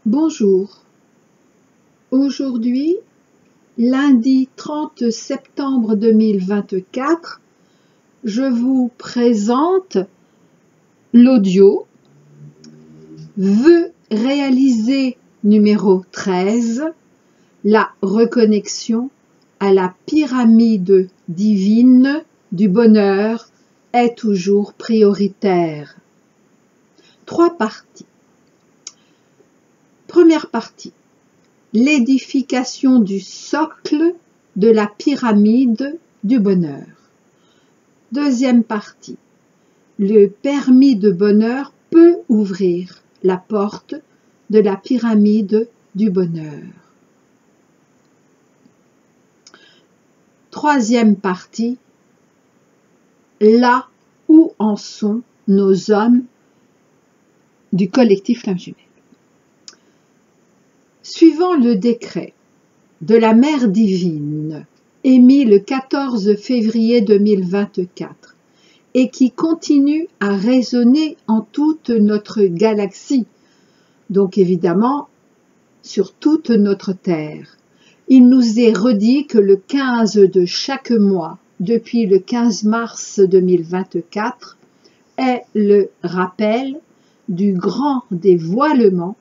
Bonjour, aujourd'hui, lundi 30 septembre 2024, je vous présente l'audio Vœux réalisés numéro 13, la reconnexion à la pyramide divine du bonheur est toujours prioritaire. 3 parties. Première partie, l'édification du socle de la pyramide du bonheur. Deuxième partie, le permis de bonheur peut ouvrir la porte de la pyramide du bonheur. Troisième partie, là où en sont nos hommes du collectif Flamme Jumelle. Suivant le décret de la Mère divine émis le 14 février 2024 et qui continue à résonner en toute notre galaxie, donc évidemment sur toute notre Terre, il nous est redit que le 15 de chaque mois, depuis le 15 mars 2024, est le rappel du grand dévoilement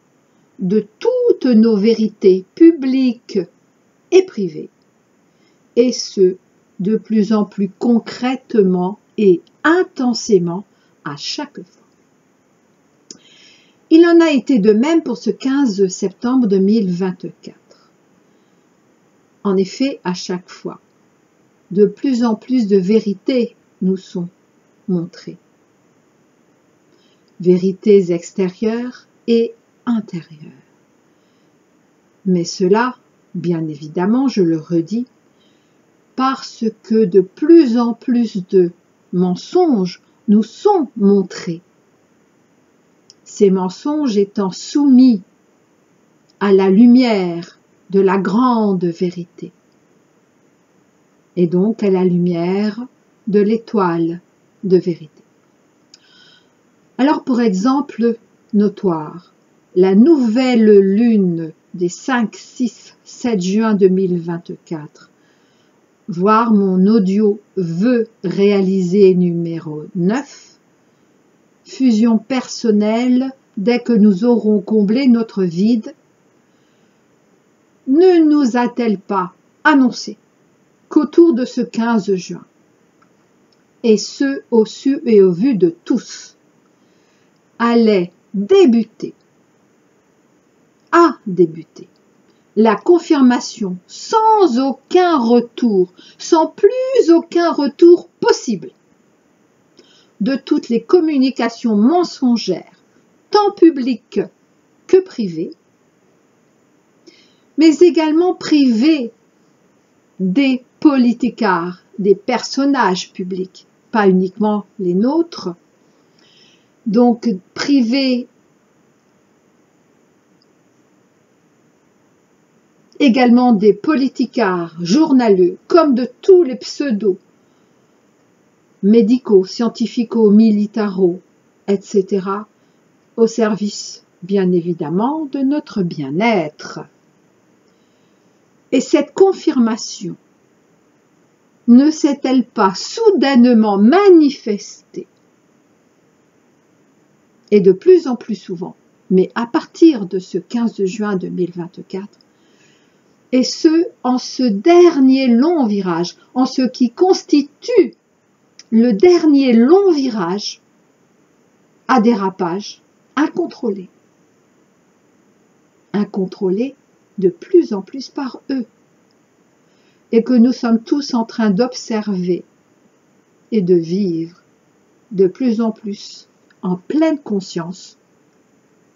de toutes nos vérités publiques et privées, et ce, de plus en plus concrètement et intensément à chaque fois. Il en a été de même pour ce 15 septembre 2024. En effet, à chaque fois, de plus en plus de vérités nous sont montrées. Vérités extérieures et intérieures. Mais cela, bien évidemment, je le redis, parce que de plus en plus de mensonges nous sont montrés. Ces mensonges étant soumis à la lumière de la grande vérité, et donc à la lumière de l'étoile de vérité. Alors, pour exemple notoire, la nouvelle lune des 5, 6, 7 juin 2024, voir mon audio Vœux réalisés numéro 9, fusion personnelle dès que nous aurons comblé notre vide, ne nous a-t-elle pas annoncé qu'autour de ce 15 juin, et ce au su et au vu de tous, allait débuter, a débuté, la confirmation sans aucun retour, sans plus aucun retour possible, de toutes les communications mensongères, tant publiques que privées, mais également privées des politicards, des personnages publics, pas uniquement les nôtres, donc privées également des politicards journaleux, comme de tous les pseudos médicaux, scientificaux, militaros, etc., au service, bien évidemment, de notre bien-être. Et cette confirmation ne s'est-elle pas soudainement manifestée, et de plus en plus souvent, mais à partir de ce 15 juin 2024, et ce, en ce dernier long virage, en ce qui constitue le dernier long virage à dérapage incontrôlé. Incontrôlé de plus en plus par eux. Et que nous sommes tous en train d'observer et de vivre de plus en plus en pleine conscience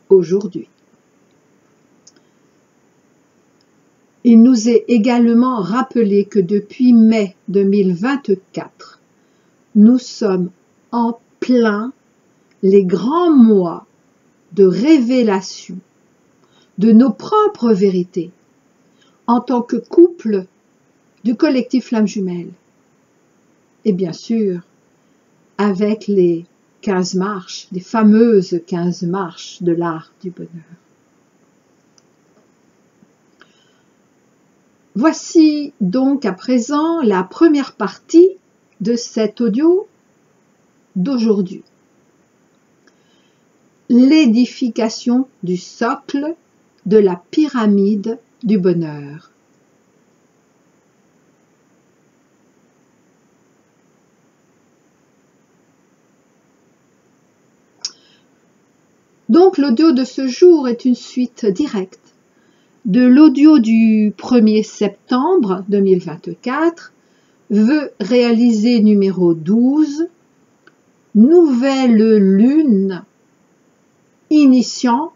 aujourd'hui. Il nous est également rappelé que depuis mai 2024, nous sommes en plein les grands mois de révélation de nos propres vérités en tant que couple du collectif Flamme Jumelle. Et bien sûr, avec les 15 marches, les fameuses 15 marches de l'art du bonheur. Voici donc à présent la première partie de cet audio d'aujourd'hui. L'édification du socle de la pyramide du bonheur. Donc l'audio de ce jour est une suite directe de l'audio du 1er septembre 2024, vœux réalisés numéro 12, nouvelle lune initiant,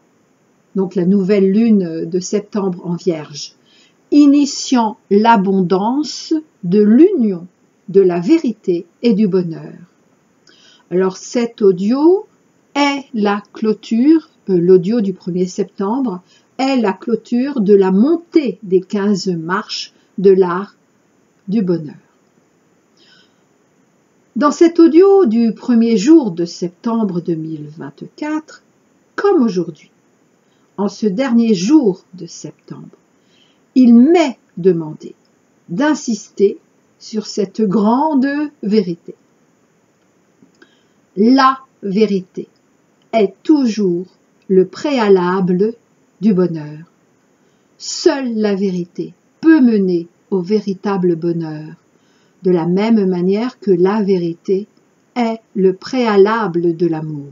donc la nouvelle lune de septembre en Vierge, initiant l'abondance de l'union de la vérité et du bonheur. Alors cet audio est la clôture, l'audio du 1er septembre, est la clôture de la montée des 15 marches de l'art du bonheur. Dans cet audio du premier jour de septembre 2024, comme aujourd'hui, en ce dernier jour de septembre, il m'est demandé d'insister sur cette grande vérité. La vérité est toujours le préalable du bonheur. Seule la vérité peut mener au véritable bonheur, de la même manière que la vérité est le préalable de l'amour.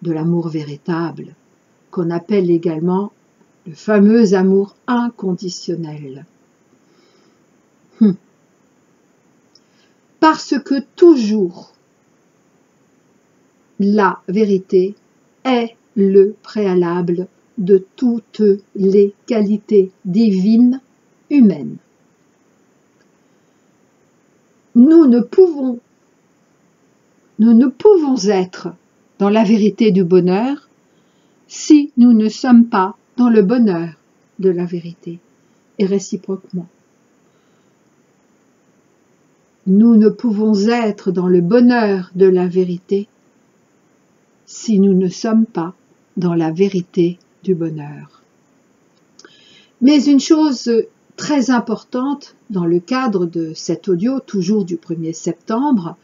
De l'amour véritable, qu'on appelle également le fameux amour inconditionnel. Parce que toujours la vérité est le préalable de toutes les qualités divines humaines. Nous ne pouvons être dans la vérité du bonheur si nous ne sommes pas dans le bonheur de la vérité, et réciproquement. Nous ne pouvons être dans le bonheur de la vérité si nous ne sommes pas dans la vérité du bonheur. Mais une chose très importante dans le cadre de cet audio, toujours du 1er septembre,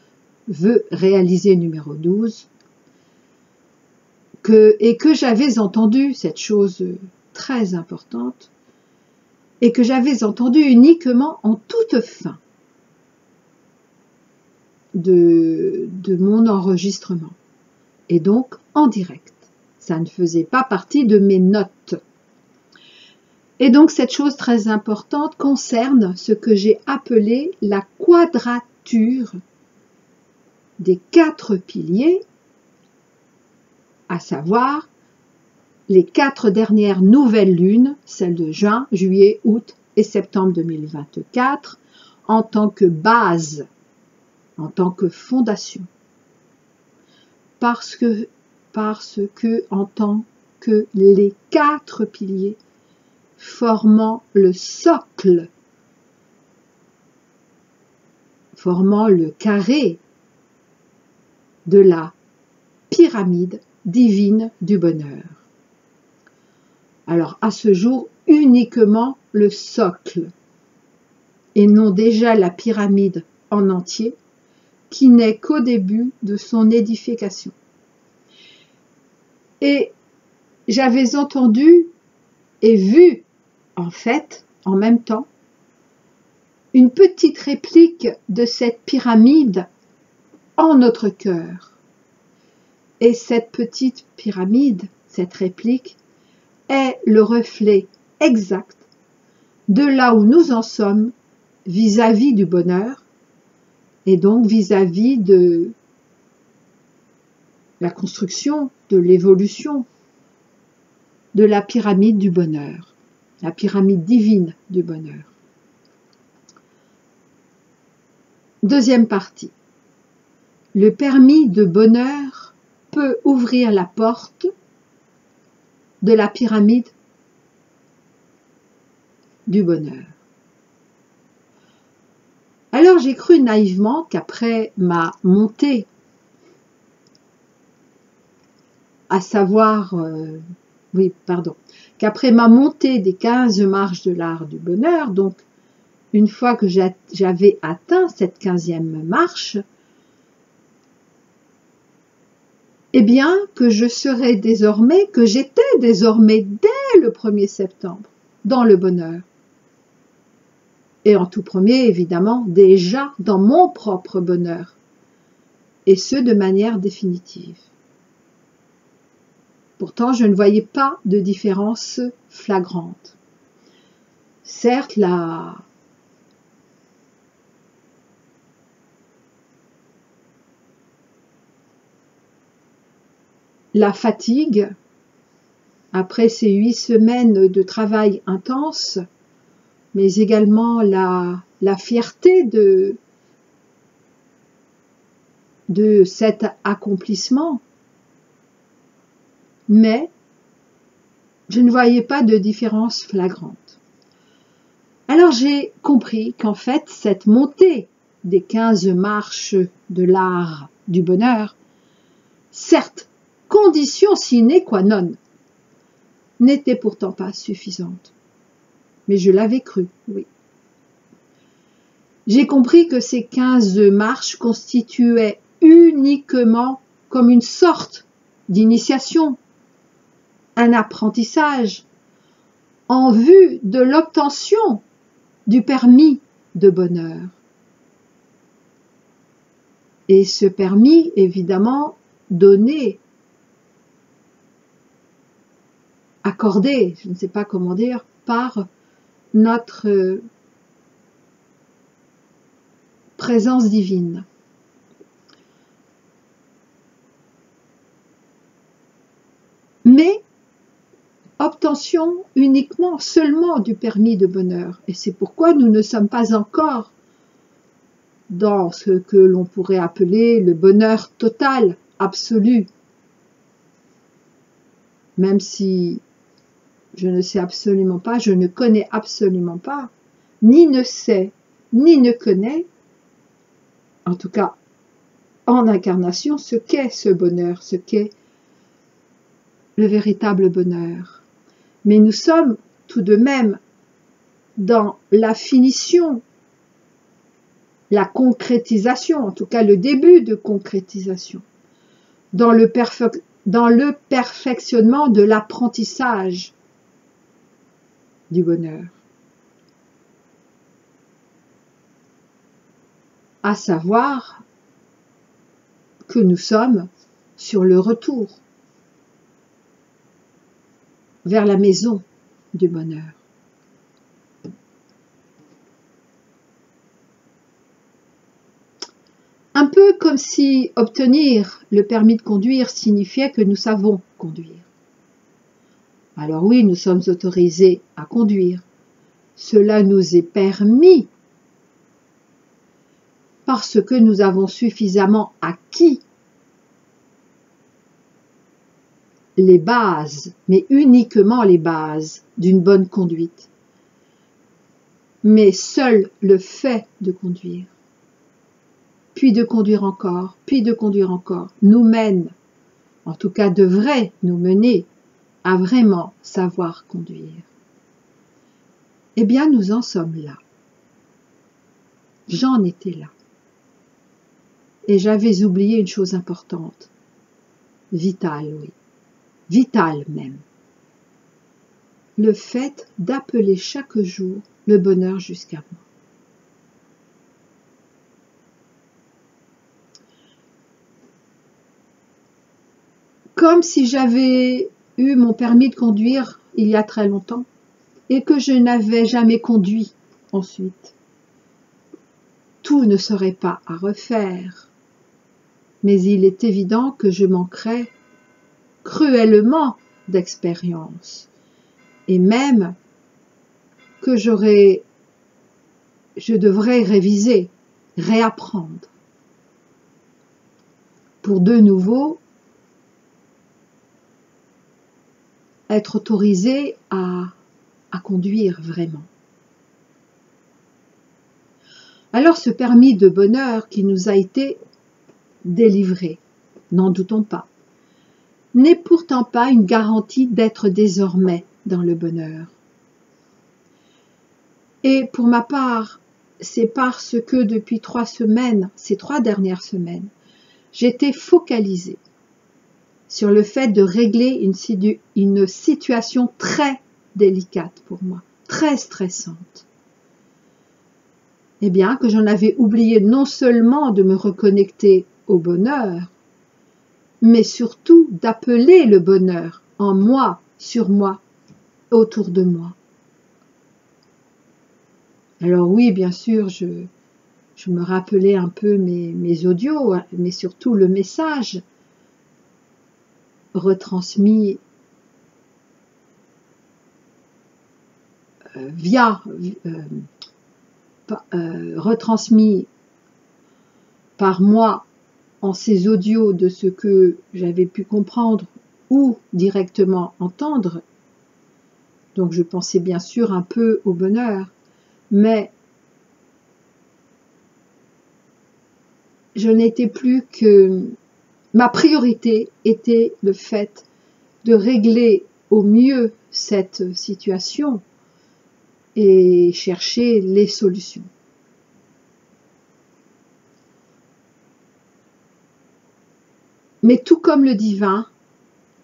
vœux réalisés numéro 12, et que j'avais entendu, cette chose très importante, et que j'avais entendu uniquement en toute fin de mon enregistrement, et donc en direct. Ça ne faisait pas partie de mes notes. Et donc cette chose très importante concerne ce que j'ai appelé la quadrature des 4 piliers, à savoir les 4 dernières nouvelles lunes, celles de juin, juillet, août et septembre 2024, en tant que base, en tant que fondation. Parce que en tant que les 4 piliers formant le socle, formant le carré de la pyramide divine du bonheur. Alors à ce jour, uniquement le socle, et non déjà la pyramide en entier, qui n'est qu'au début de son édification. Et j'avais entendu et vu, en fait, en même temps, une petite réplique de cette pyramide en notre cœur. Et cette petite pyramide, cette réplique, est le reflet exact de là où nous en sommes vis-à-vis du bonheur, et donc vis-à-vis de la construction, de l'évolution de la pyramide du bonheur, la pyramide divine du bonheur. Deuxième partie. Le permis de bonheur peut ouvrir la porte de la pyramide du bonheur. Alors j'ai cru naïvement qu'après ma montée, à savoir oui, pardon, qu'après ma montée des 15 marches de l'art du bonheur, donc une fois que j'avais atteint cette 15e marche, eh bien que j'étais désormais dès le 1er septembre dans le bonheur. Et en tout premier, évidemment, déjà dans mon propre bonheur, et ce de manière définitive. Pourtant, je ne voyais pas de différence flagrante. Certes, la fatigue, après ces 8 semaines de travail intense, mais également la fierté de cet accomplissement, mais je ne voyais pas de différence flagrante. Alors j'ai compris qu'en fait, cette montée des 15 marches de l'art du bonheur, certes, condition sine qua non, n'était pourtant pas suffisante. Mais je l'avais cru, oui. J'ai compris que ces 15 marches constituaient uniquement comme une sorte d'initiation, un apprentissage en vue de l'obtention du permis de bonheur. Et ce permis, évidemment, donné, accordé, je ne sais pas comment dire, par notre présence divine. Mais obtention uniquement, seulement du permis de bonheur. Et c'est pourquoi nous ne sommes pas encore dans ce que l'on pourrait appeler le bonheur total, absolu. Même si je ne sais absolument pas, je ne connais absolument pas, ni ne sais, ni ne connais, en tout cas en incarnation, ce qu'est ce bonheur, ce qu'est le véritable bonheur. Mais nous sommes tout de même dans la finition, la concrétisation, en tout cas le début de concrétisation, dans le perfectionnement de l'apprentissage du bonheur, à savoir que nous sommes sur le retour vers la maison du bonheur. Un peu comme si obtenir le permis de conduire signifiait que nous savons conduire. Alors oui, nous sommes autorisés à conduire. Cela nous est permis parce que nous avons suffisamment acquis les bases, mais uniquement les bases d'une bonne conduite. Mais seul le fait de conduire, puis de conduire encore, puis de conduire encore, nous mène, en tout cas devrait nous mener, à vraiment savoir conduire. Eh bien, nous en sommes là. J'en étais là. Et j'avais oublié une chose importante, vitale, oui, vitale même. Le fait d'appeler chaque jour le bonheur jusqu'à moi. Comme si j'avais eu mon permis de conduire il y a très longtemps et que je n'avais jamais conduit ensuite. Tout ne serait pas à refaire, mais il est évident que je manquerais cruellement d'expérience et même que je devrais réviser, réapprendre pour de nouveau être autorisé à conduire vraiment. Alors ce permis de bonheur qui nous a été délivré, n'en doutons pas, n'est pourtant pas une garantie d'être désormais dans le bonheur. Et pour ma part, c'est parce que depuis 3 semaines, ces 3 dernières semaines, j'étais focalisée sur le fait de régler une situation très délicate pour moi, très stressante. Eh bien, que j'en avais oublié non seulement de me reconnecter au bonheur, mais surtout d'appeler le bonheur en moi, sur moi, autour de moi. Alors oui, bien sûr, je me rappelais un peu mes audios, mais surtout le message retransmis retransmis par moi en ces audios de ce que j'avais pu comprendre ou directement entendre. Donc je pensais bien sûr un peu au bonheur, mais je n'étais plus que... Ma priorité était le fait de régler au mieux cette situation et chercher les solutions. Mais tout comme le divin,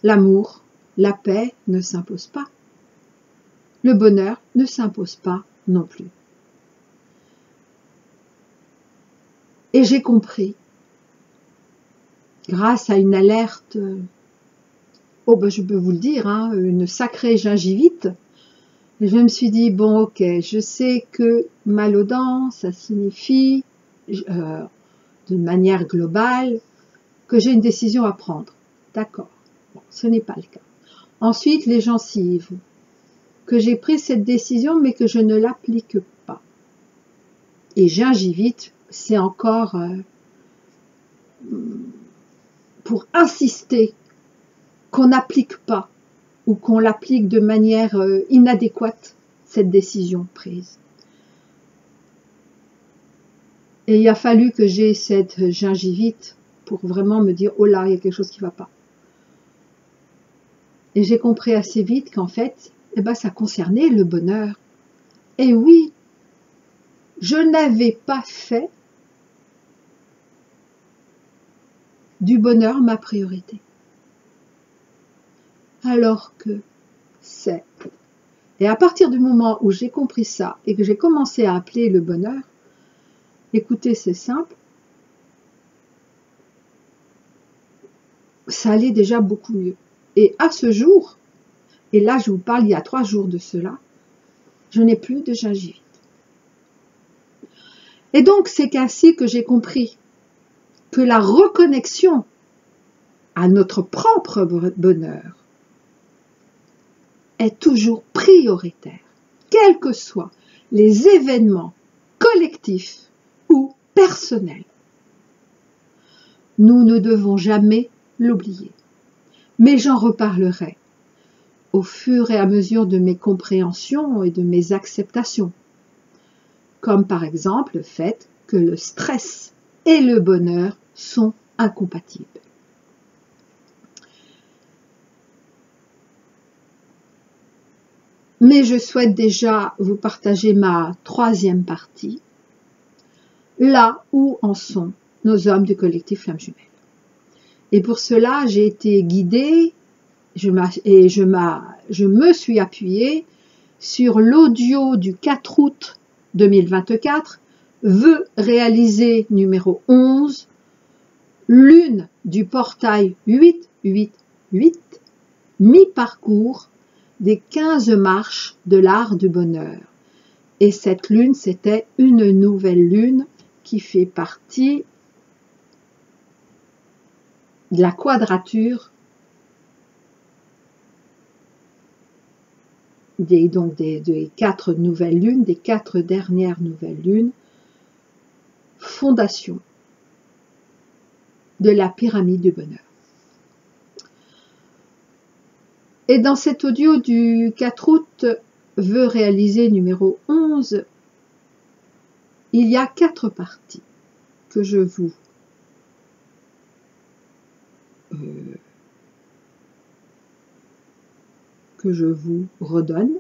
l'amour, la paix ne s'imposent pas. Le bonheur ne s'impose pas non plus. Et j'ai compris, grâce à une alerte, je peux vous le dire, une sacrée gingivite, je me suis dit, bon ok, je sais que mal aux dents, ça signifie, de manière globale, que j'ai une décision à prendre. D'accord, bon, ce n'est pas le cas. Ensuite, les gencives, que j'ai pris cette décision mais que je ne l'applique pas. Et gingivite, c'est encore pour insister qu'on n'applique pas ou qu'on l'applique de manière inadéquate, cette décision prise. Et il a fallu que j'ai cette gingivite pour vraiment me dire, oh là, il y a quelque chose qui ne va pas. Et j'ai compris assez vite qu'en fait, ça concernait le bonheur. Et oui, je n'avais pas fait du bonheur ma priorité. Alors que c'est... Et à partir du moment où j'ai compris ça et que j'ai commencé à appeler le bonheur, écoutez, c'est simple, ça allait déjà beaucoup mieux. Et à ce jour, et là je vous parle il y a 3 jours de cela, je n'ai plus de gingivite. Et donc c'est ainsi que j'ai compris que la reconnexion à notre propre bonheur est toujours prioritaire, quels que soient les événements collectifs ou personnels. Nous ne devons jamais l'oublier. Mais j'en reparlerai au fur et à mesure de mes compréhensions et de mes acceptations, comme par exemple le fait que le stress et le bonheur sont incompatibles. Mais je souhaite déjà vous partager ma 3e partie, là où en sont nos hommes du collectif Flamme Jumelle. Et pour cela, j'ai été guidée je me suis appuyée sur l'audio du 4 août 2024, vœux réalisés numéro 11, lune du portail 888, mi-parcours des 15 marches de l'art du bonheur. Et cette lune, c'était une nouvelle lune qui fait partie de la quadrature des 4 nouvelles lunes, des 4 dernières nouvelles lunes, fondation de la pyramide du bonheur. Et dans cet audio du 4 août, vœux réalisés numéro 11, il y a 4 parties que je vous que je vous redonne.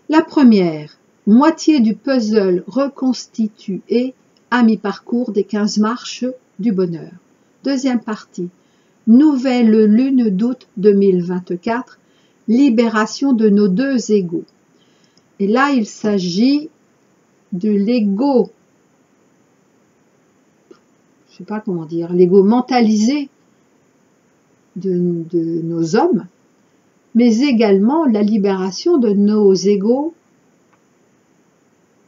La première, moitié du puzzle reconstitué à mi-parcours des 15 marches du bonheur. Deuxième partie, nouvelle lune d'août 2024, libération de nos deux égos. Et là, il s'agit de l'ego, je sais pas comment dire, l'ego mentalisé de nos hommes, mais également la libération de nos égos,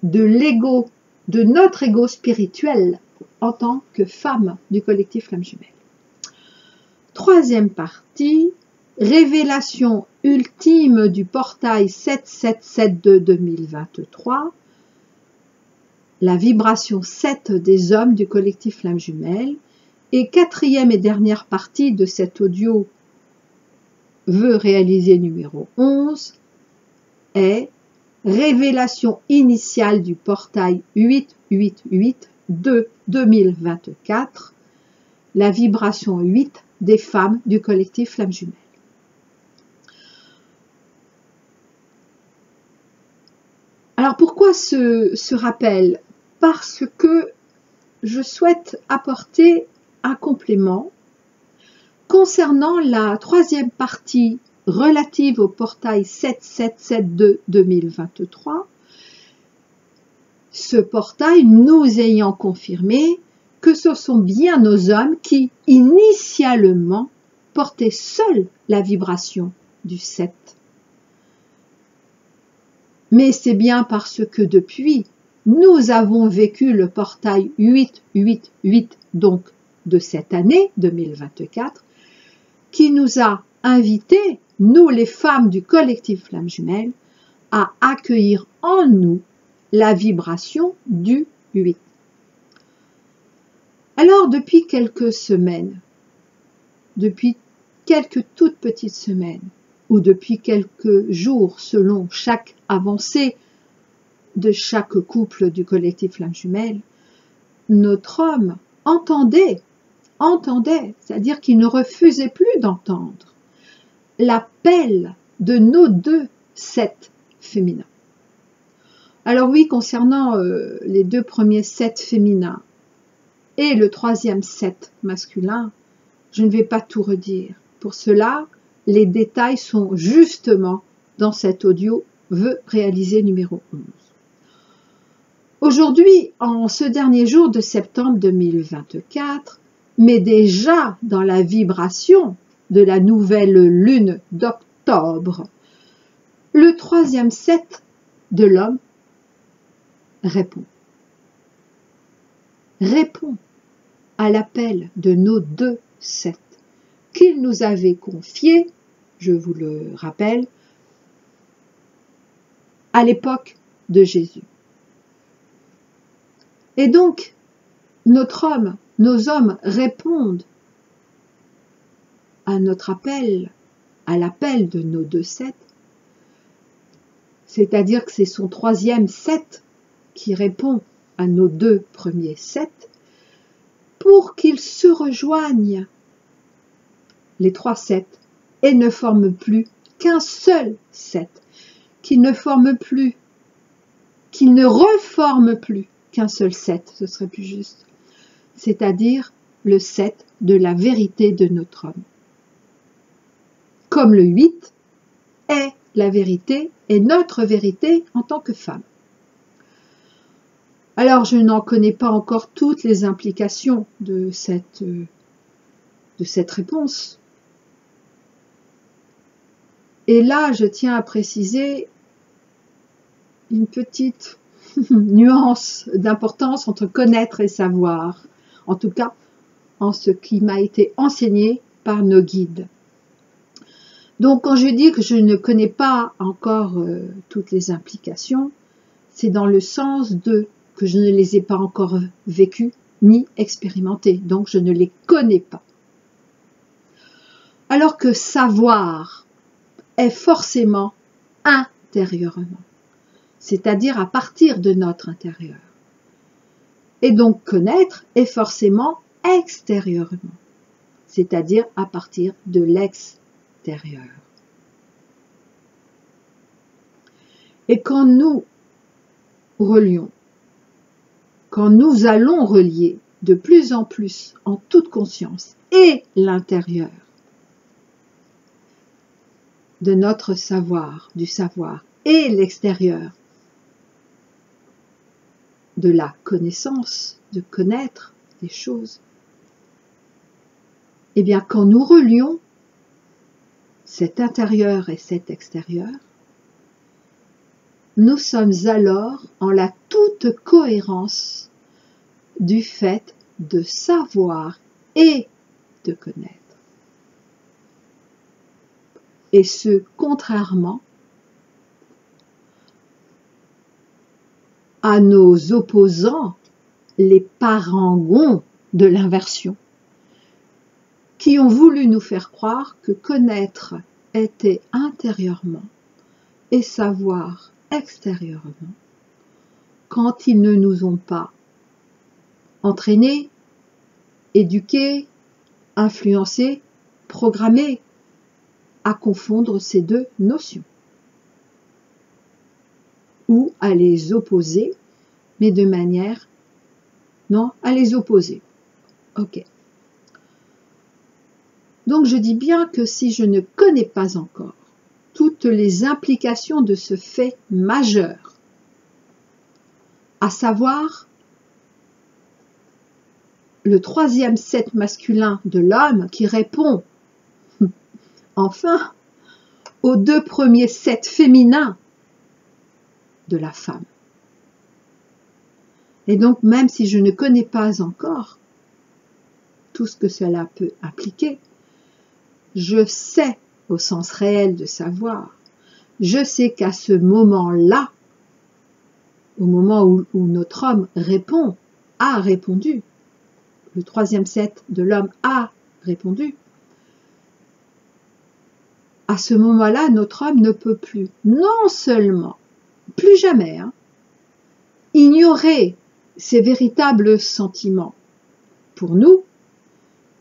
de l'ego, de notre ego spirituel en tant que femme du collectif Flamme Jumelle. Troisième partie, révélation ultime du portail 777 de 2023, la vibration 7 des hommes du collectif Flamme Jumelle. Et quatrième et dernière partie de cet audio vœu réalisé numéro 11 est révélation initiale du portail 888 de 2024, la vibration 8 des femmes du collectif Flamme Jumelle. Alors pourquoi ce rappel? Parce que je souhaite apporter un complément concernant la troisième partie relative au portail 777 de 2023. Ce portail nous ayant confirmé que ce sont bien nos hommes qui, initialement, portaient seuls la vibration du 7. Mais c'est bien parce que depuis, nous avons vécu le portail 888, donc de cette année 2024, qui nous a invités, nous les femmes du collectif Flamme Jumelle, à accueillir en nous la vibration du 8. Alors depuis quelques semaines, depuis quelques toutes petites semaines, ou depuis quelques jours selon chaque avancée de chaque couple du collectif Flamme Jumelle, notre homme entendait, c'est-à-dire qu'il ne refusait plus d'entendre l'appel de nos deux 7 féminins. Alors oui, concernant les deux premiers 7 féminins et le troisième 7 masculin, je ne vais pas tout redire. Pour cela, les détails sont justement dans cet audio vœu réalisé numéro 11. Aujourd'hui, en ce dernier jour de septembre 2024, mais déjà dans la vibration de la nouvelle lune d'octobre, le troisième 7 de l'homme répond à l'appel de nos deux 7 qu'il nous avait confié, je vous le rappelle, à l'époque de Jésus. Et donc, nos hommes répondent à notre appel, à l'appel de nos deux 7, c'est-à-dire que c'est son troisième 7 qui répond à nos deux premiers 7, pour qu'ils se rejoignent, les 3 7, et ne forment plus qu'un seul 7, qu'ils ne reforment plus qu'un seul 7, ce serait plus juste, c'est-à-dire le 7 de la vérité de notre homme. Comme le 8 est la vérité, est notre vérité en tant que femme. Alors, je n'en connais pas encore toutes les implications de cette réponse. Et là, je tiens à préciser une petite nuance d'importance entre connaître et savoir, en tout cas en ce qui m'a été enseigné par nos guides. Donc quand je dis que je ne connais pas encore toutes les implications, c'est dans le sens de que je ne les ai pas encore vécues ni expérimentées, donc je ne les connais pas. Alors que savoir est forcément intérieurement, c'est-à-dire à partir de notre intérieur. Et donc connaître est forcément extérieurement, c'est-à-dire à partir de l'extérieur. Et quand nous relions, quand nous allons relier de plus en plus en toute conscience et l'intérieur de notre savoir, du savoir, et l'extérieur de la connaissance, de connaître des choses, eh bien quand nous relions cet intérieur et cet extérieur, nous sommes alors en la toute cohérence du fait de savoir et de connaître. Et ce, contrairement à nos opposants, les parangons de l'inversion, qui ont voulu nous faire croire que connaître était intérieurement et savoir extérieurement, quand ils ne nous ont pas entraînés, éduqués, influencés, programmés à confondre ces deux notions ou à les opposer, mais de manière, non, à les opposer. Ok. Donc je dis bien que si je ne connais pas encore toutes les implications de ce fait majeur, à savoir le troisième set masculin de l'homme qui répond enfin aux deux premiers sets féminins de la femme. Et donc même si je ne connais pas encore tout ce que cela peut impliquer, je sais, au sens réel de savoir, je sais qu'à ce moment-là, au moment où notre homme répond, a répondu, le troisième set de l'homme a répondu, à ce moment-là, notre homme ne peut plus, non seulement, plus jamais, ignorer ses véritables sentiments pour nous,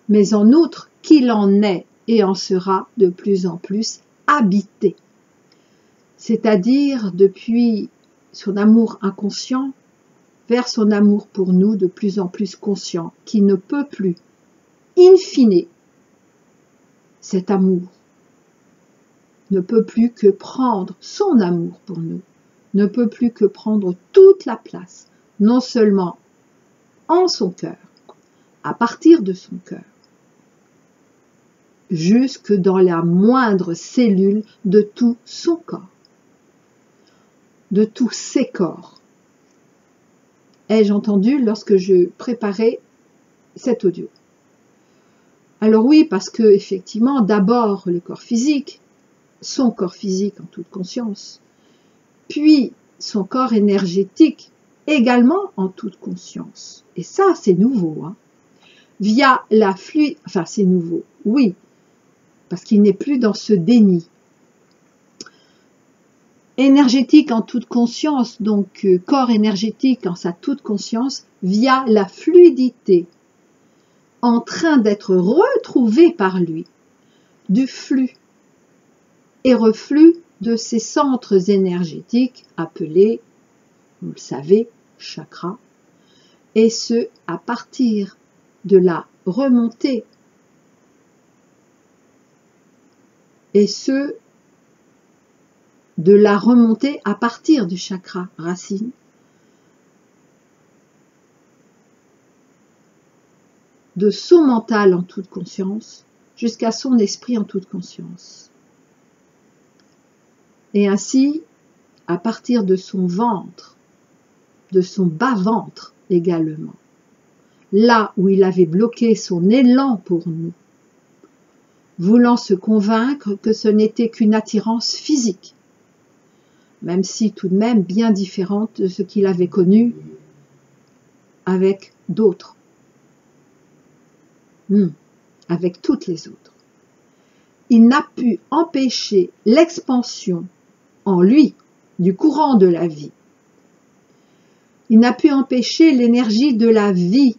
mais en outre qu'il en est et en sera de plus en plus habité, c'est-à-dire depuis son amour inconscient vers son amour pour nous de plus en plus conscient, qui ne peut plus, in fine, cet amour ne peut plus que prendre son amour pour nous, ne peut plus que prendre toute la place, non seulement en son cœur, à partir de son cœur, jusque dans la moindre cellule de tout son corps, de tous ses corps. Ai-je entendu lorsque je préparais cet audio? Alors oui, parce que effectivement, d'abord le corps physique, son corps physique en toute conscience, puis son corps énergétique également en toute conscience. Et ça, c'est nouveau, via la fluide, enfin c'est nouveau, oui, parce qu'il n'est plus dans ce déni. Énergétique en toute conscience, donc corps énergétique en sa toute conscience, via la fluidité, en train d'être retrouvé par lui, du flux et reflux de ces centres énergétiques appelés, vous le savez, chakras, et ce, à partir de la remontée, et ce, de la remontée à partir du chakra racine, de son mental en toute conscience, jusqu'à son esprit en toute conscience. Et ainsi, à partir de son ventre, de son bas-ventre également, là où il avait bloqué son élan pour nous, voulant se convaincre que ce n'était qu'une attirance physique, même si tout de même bien différente de ce qu'il avait connu avec d'autres, avec toutes les autres. Il n'a pu empêcher l'expansion en lui du courant de la vie. Il n'a pu empêcher l'énergie de la vie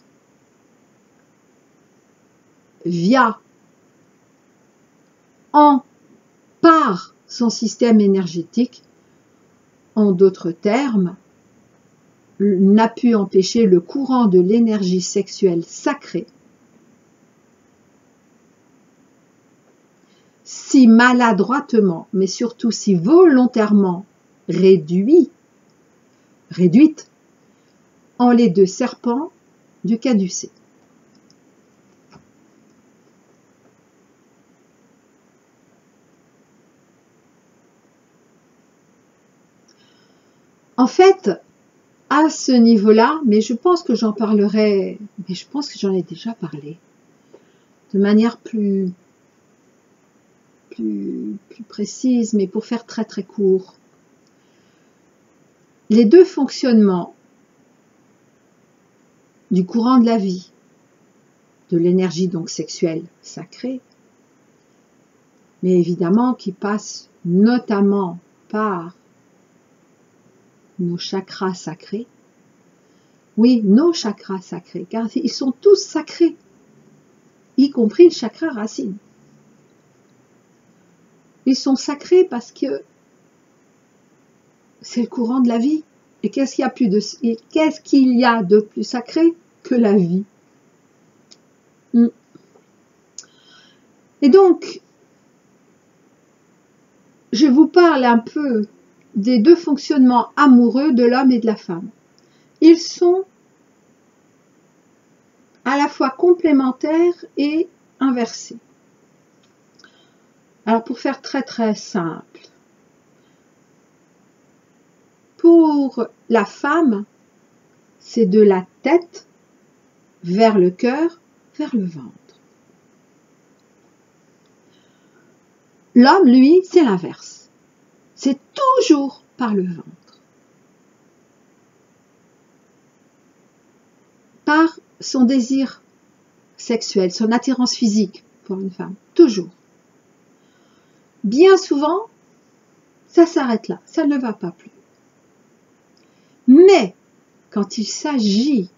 par son système énergétique, En d'autres termes, n'a pu empêcher le courant de l'énergie sexuelle sacrée, si maladroitement, mais surtout si volontairement réduite en les deux serpents du caducée. En fait, à ce niveau-là, mais je pense que j'en parlerai, mais je pense que j'en ai déjà parlé, de manière plus précise, mais pour faire très très court. Les deux fonctionnements du courant de la vie, de l'énergie donc sexuelle sacrée, mais évidemment qui passe notamment par nos chakras sacrés. Oui, nos chakras sacrés, car ils sont tous sacrés, y compris le chakra racine. Ils sont sacrés parce que c'est le courant de la vie. Et qu'est-ce qu'il y a de plus sacré que la vie? Et donc, je vous parle un peu des deux fonctionnements amoureux de l'homme et de la femme. Ils sont à la fois complémentaires et inversés. Alors, pour faire très très simple, pour la femme, c'est de la tête vers le cœur, vers le ventre. L'homme, lui, c'est l'inverse. C'est toujours par le ventre. Par son désir sexuel, son attirance physique pour une femme. Toujours. Bien souvent, ça s'arrête là. Ça ne va pas plus. Mais, quand il s'agit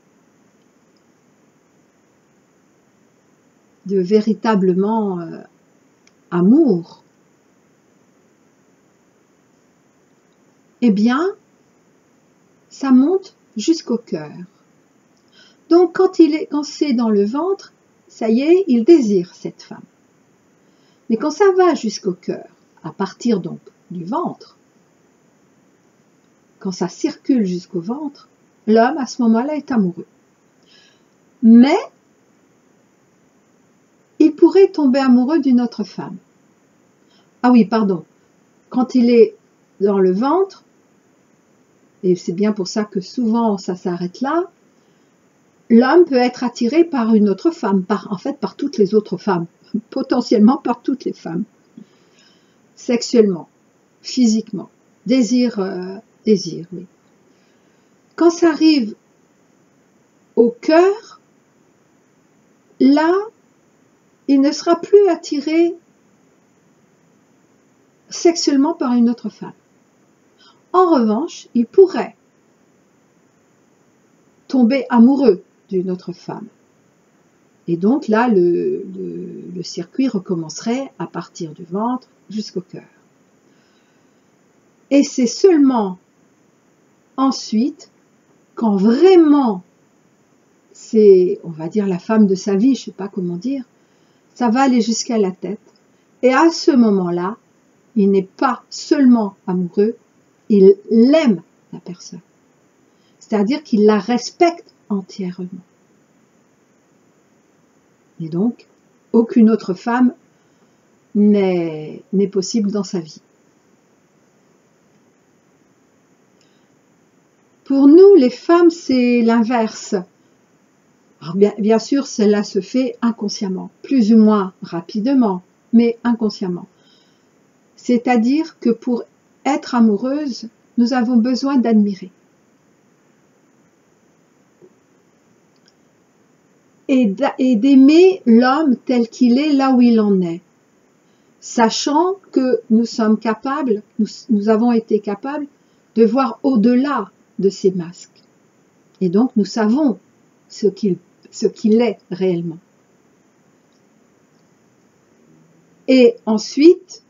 de véritablement amour, eh bien, ça monte jusqu'au cœur. Donc, quand c'est dans le ventre, ça y est, il désire cette femme. Mais quand ça va jusqu'au cœur, à partir donc du ventre, quand ça circule jusqu'au ventre, l'homme, à ce moment-là, est amoureux. Mais, il pourrait tomber amoureux d'une autre femme. Ah oui, pardon. Quand il est dans le ventre, et c'est bien pour ça que souvent ça s'arrête là, l'homme peut être attiré par une autre femme, en fait par toutes les autres femmes, potentiellement par toutes les femmes, sexuellement, physiquement, désir, oui. Quand ça arrive au cœur, là, il ne sera plus attiré sexuellement par une autre femme. En revanche, il pourrait tomber amoureux d'une autre femme. Et donc là, le circuit recommencerait à partir du ventre jusqu'au cœur. Et c'est seulement ensuite, quand vraiment c'est, on va dire, la femme de sa vie, je ne sais pas comment dire, ça va aller jusqu'à la tête. Et à ce moment-là, il n'est pas seulement amoureux, il aime la personne. C'est-à-dire qu'il la respecte entièrement. Et donc, aucune autre femme n'est possible dans sa vie. Pour nous, les femmes, c'est l'inverse. Alors bien sûr, cela se fait inconsciemment, plus ou moins rapidement, mais inconsciemment. C'est-à-dire que pour être amoureuse, nous avons besoin d'admirer. Et d'aimer l'homme tel qu'il est, là où il en est. Sachant que nous sommes capables, nous avons été capables de voir au-delà de ces masques. Et donc, nous savons ce qu'il est réellement. Et ensuite,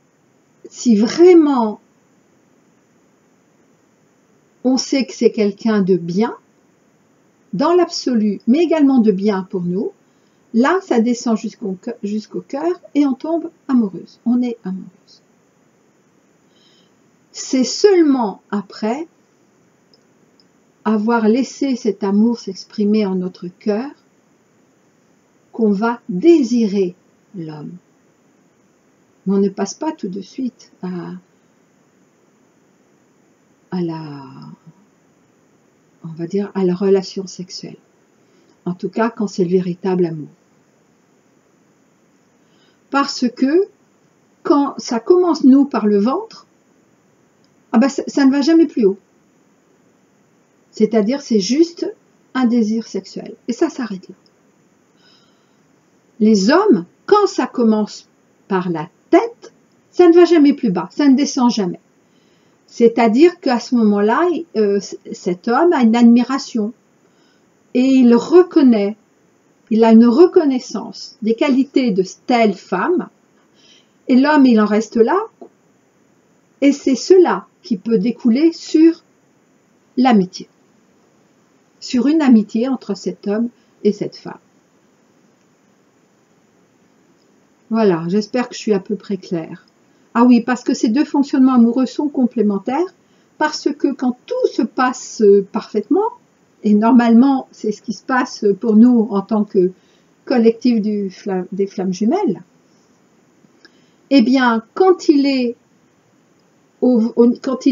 si vraiment on sait que c'est quelqu'un de bien, dans l'absolu, mais également de bien pour nous. Là, ça descend jusqu'au cœur et on tombe amoureuse, on est amoureuse. C'est seulement après avoir laissé cet amour s'exprimer en notre cœur qu'on va désirer l'homme. Mais on ne passe pas tout de suite à la relation sexuelle. En tout cas, quand c'est le véritable amour. Parce que quand ça commence, nous, par le ventre, ça ne va jamais plus haut. C'est-à-dire, c'est juste un désir sexuel. Et ça s'arrête là. Les hommes, quand ça commence par la tête, ça ne va jamais plus bas, ça ne descend jamais. C'est-à-dire qu'à ce moment-là, cet homme a une admiration et il reconnaît, il a une reconnaissance des qualités de telle femme et l'homme, il en reste là et c'est cela qui peut découler sur l'amitié, sur une amitié entre cet homme et cette femme. Voilà, j'espère que je suis à peu près claire. Ah oui, parce que ces deux fonctionnements amoureux sont complémentaires, parce que quand tout se passe parfaitement, et normalement c'est ce qui se passe pour nous en tant que collectif des flammes jumelles, eh bien quand il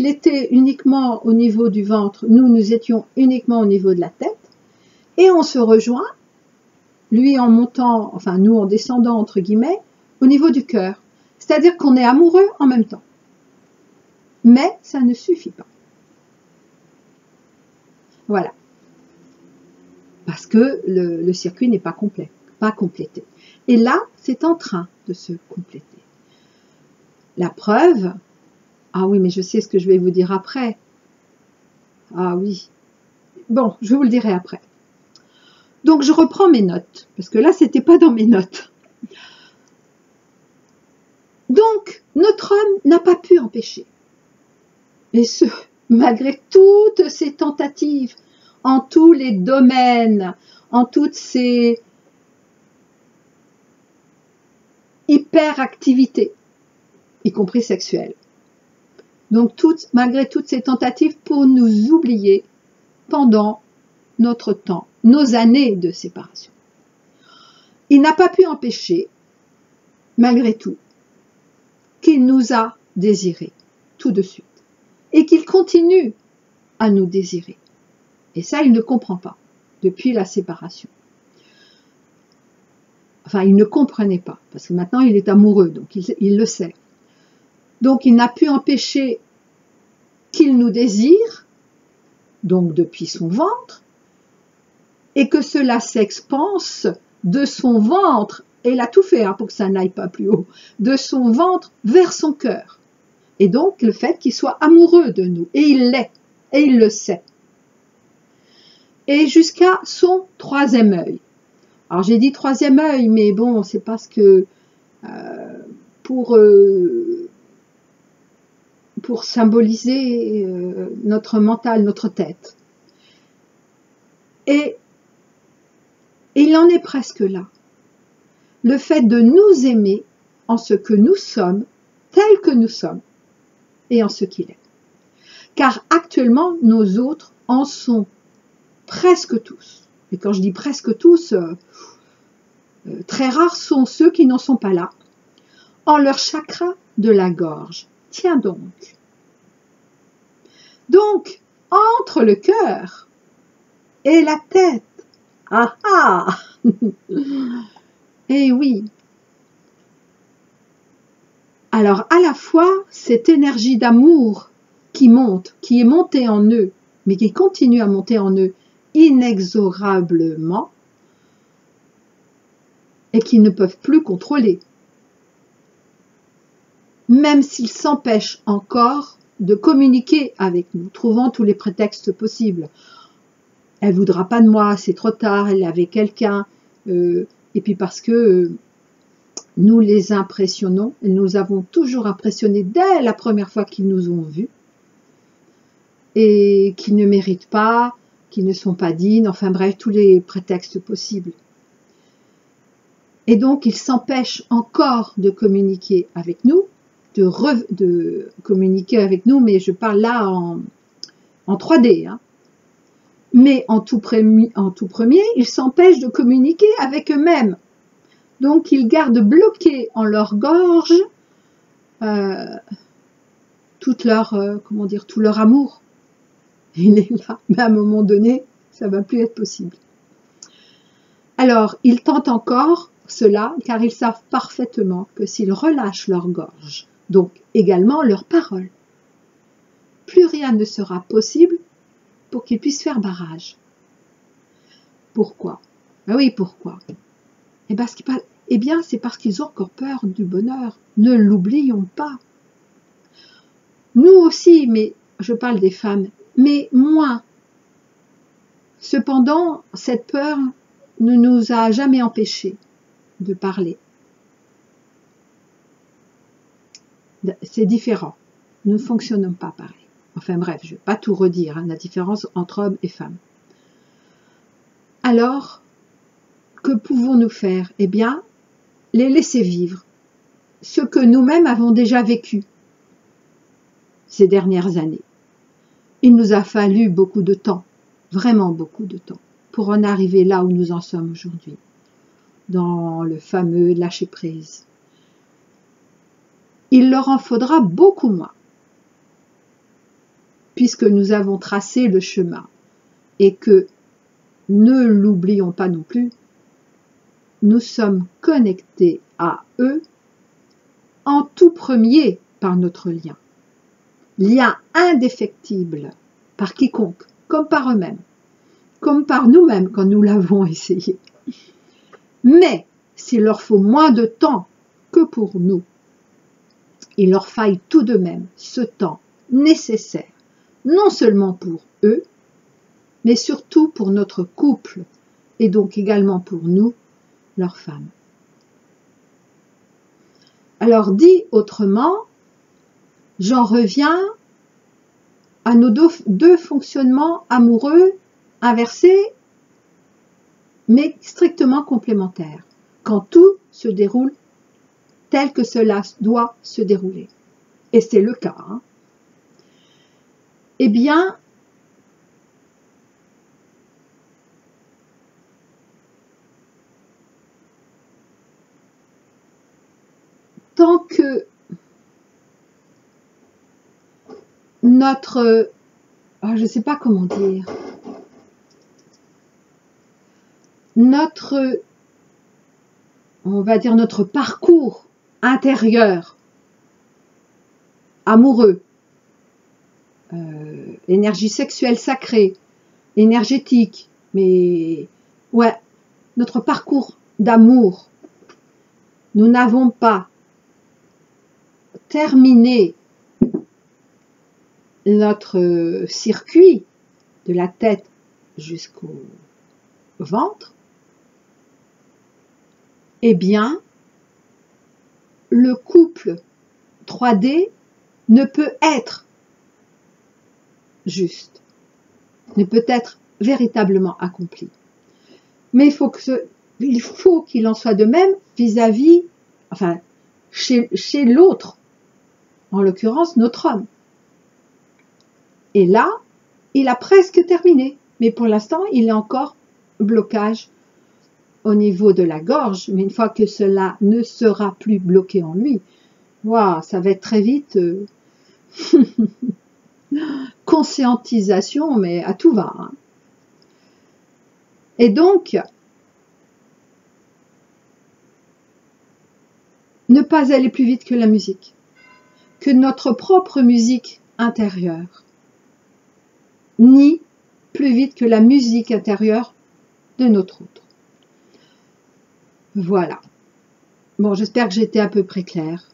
était uniquement au niveau du ventre, nous étions uniquement au niveau de la tête, et on se rejoint, lui en montant, enfin nous en descendant entre guillemets, au niveau du cœur. C'est-à-dire qu'on est amoureux en même temps. Mais ça ne suffit pas. Voilà. Parce que le circuit n'est pas complet, pas complété. Et là, c'est en train de se compléter. La preuve, ah oui, mais je sais ce que je vais vous dire après. Ah oui. Bon, je vous le dirai après. Donc, je reprends mes notes, parce que là, c'était pas dans mes notes. Donc, notre homme n'a pas pu empêcher. Et ce, malgré toutes ces tentatives, en tous les domaines, en toutes ces hyperactivités, y compris sexuelles. Donc, malgré toutes ces tentatives pour nous oublier pendant notre temps, nos années de séparation. Il n'a pas pu empêcher, malgré tout, qu'il nous a désirés tout de suite et qu'il continue à nous désirer. Et ça, il ne comprend pas depuis la séparation. Enfin, il ne comprenait pas parce que maintenant, il est amoureux, donc il le sait. Donc, il n'a pu empêcher qu'il nous désire, donc depuis son ventre, et que cela s'expanse de son ventre, et il a tout fait pour que ça n'aille pas plus haut, de son ventre vers son cœur. Et donc, le fait qu'il soit amoureux de nous, et il l'est, et il le sait. Et jusqu'à son troisième œil. Alors, j'ai dit troisième œil, mais bon, c'est parce que pour symboliser notre mental, notre tête. Et il en est presque là. Le fait de nous aimer en ce que nous sommes, tel que nous sommes, et en ce qu'il est. Car actuellement, nos autres en sont presque tous. Et quand je dis presque tous, très rares sont ceux qui n'en sont pas là, en leur chakra de la gorge. Tiens donc. Donc, entre le cœur et la tête. Ah ah. Eh oui. Alors, à la fois, cette énergie d'amour qui monte, qui est montée en eux, mais qui continue à monter en eux inexorablement, et qu'ils ne peuvent plus contrôler, même s'ils s'empêchent encore de communiquer avec nous, trouvant tous les prétextes possibles. Elle ne voudra pas de moi, c'est trop tard, elle est avec quelqu'un, et puis parce que nous les impressionnons, et nous avons toujours impressionné dès la première fois qu'ils nous ont vus, et qui ne méritent pas, qui ne sont pas dignes, enfin bref, tous les prétextes possibles. Et donc, ils s'empêchent encore de communiquer avec nous, de communiquer avec nous, mais je parle là en 3D, hein. Mais en tout premier, ils s'empêchent de communiquer avec eux-mêmes. Donc, ils gardent bloqué en leur gorge toute leur, tout leur amour. Il est là, mais à un moment donné, ça ne va plus être possible. Alors, ils tentent encore cela, car ils savent parfaitement que s'ils relâchent leur gorge, donc également leurs paroles, plus rien ne sera possible pour qu'ils puissent faire barrage. Pourquoi? Ben oui, pourquoi? Eh bien, c'est parce qu'ils ont encore peur du bonheur. Ne l'oublions pas. Nous aussi, mais je parle des femmes, mais moins. Cependant, cette peur ne nous a jamais empêchés de parler. C'est différent. Nous ne fonctionnons pas pareil. Enfin bref, je ne vais pas tout redire, hein, la différence entre hommes et femmes. Alors, que pouvons-nous faire? Eh bien, les laisser vivre ce que nous-mêmes avons déjà vécu ces dernières années. Il nous a fallu beaucoup de temps, vraiment beaucoup de temps, pour en arriver là où nous en sommes aujourd'hui, dans le fameux lâcher-prise. Il leur en faudra beaucoup moins, puisque nous avons tracé le chemin, et que, ne l'oublions pas non plus, nous sommes connectés à eux en tout premier par notre lien indéfectible par quiconque, comme par eux-mêmes, comme par nous-mêmes quand nous l'avons essayé. Mais s'il leur faut moins de temps que pour nous, il leur faille tout de même ce temps nécessaire, non seulement pour eux, mais surtout pour notre couple, et donc également pour nous, leurs femmes. Alors dit autrement, j'en reviens à nos deux fonctionnements amoureux inversés, mais strictement complémentaires, quand tout se déroule tel que cela doit se dérouler. Et c'est le cas. Hein. Eh bien, tant que notre, je ne sais pas comment dire, on va dire notre parcours intérieur, amoureux, énergie sexuelle sacrée, énergétique, mais ouais, notre parcours d'amour, nous n'avons pas terminé notre circuit de la tête jusqu'au ventre, eh bien, le couple 3D ne peut être juste, ne peut être véritablement accompli. Mais il faut qu'il en soit de même vis-à-vis, enfin, chez l'autre, en l'occurrence notre homme. Et là, il a presque terminé, mais pour l'instant, il est encore blocage au niveau de la gorge, mais une fois que cela ne sera plus bloqué en lui, wow, ça va être très vite conscientisation, mais à tout va. Hein. Et donc, ne pas aller plus vite que la musique, que notre propre musique intérieure, ni plus vite que la musique intérieure de notre autre. Voilà. Bon, j'espère que j'étais à peu près claire,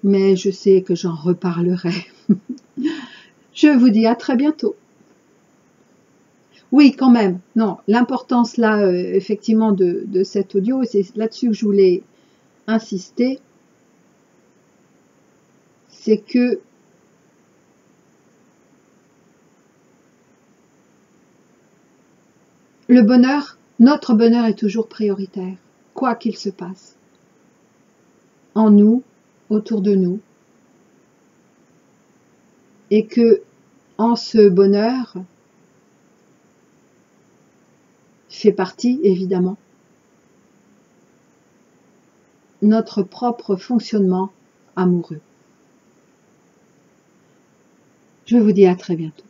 mais je sais que j'en reparlerai. Je vous dis à très bientôt. Oui, quand même. Non, l'importance là, effectivement, de cet audio, et c'est là-dessus que je voulais insister, c'est que le bonheur, notre bonheur est toujours prioritaire, quoi qu'il se passe, en nous, autour de nous, et que en ce bonheur fait partie, évidemment, notre propre fonctionnement amoureux. Je vous dis à très bientôt.